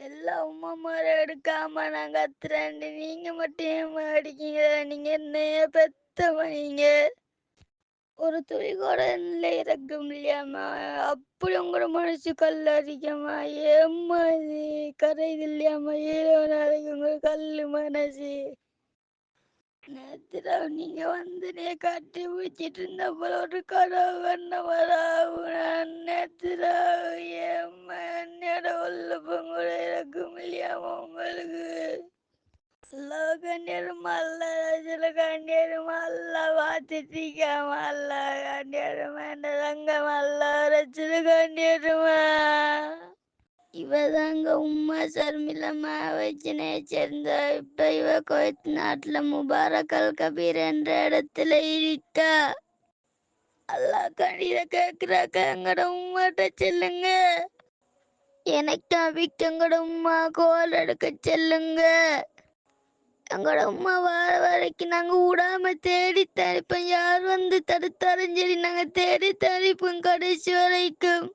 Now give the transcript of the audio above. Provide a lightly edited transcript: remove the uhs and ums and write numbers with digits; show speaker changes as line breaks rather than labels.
எல்லா உமாமாரும் எடுக்காம நான் கத்துறேன். நீங்க மட்டும் ஏம்மா அடிக்கீங்க? நீங்க என்னைய பெத்தவ நீங்க. ஒரு துளி கூட என்னில இரக்கம் இல்லையாம்மா? அப்படி உங்களோட மனசு கல்லரிக்குமா? ஏம்மா இது கரையுது இல்லையாம்மா? ஏழோ நாளைக்கு உங்க கல்லு மனசு. நேத்து ராவு நீங்க வந்து என்னைய கட்டி பிடிச்சிட்டு இருந்தப்ப ஒரு கனவு கண்டவராவு. நான் நேத்து ராவு ஏம்மா என்னோட உள்ளப்பம் கூட இரக்கம் இல்லையாம்மா உங்களுக்கு? அல்லா கண்டிருமா அல்ல சில கண்டிருமா அல்ல பார்த்துட்டீக்காம அல்ல கண்டிருமா என்ற தங்கம் அல்ல ரச்சில கண்டிருமா. இவதாங்க உம்மா சர்மிளமா வச்சினை சேர்ந்த. இப்ப இவ குவைத் நாட்டுல முபாரக் அல் கபீர் என்ற இடத்துல இருக்கா. அல்லா கண்டித கேக்குறாக்க எங்கட உம்மாட்ட செல்லுங்க. எனக்கு அவிக்கு எங்கட உம்மா கோல் எடுக்க செல்லுங்க. எங்களோட உமா வார வரைக்கும் நாங்க விடாம தேடி தரிப்போம். யார் வந்து தடுத்தாலும் சரி நாங்க தேடி தரிப்போம் கடைசி வரைக்கும்.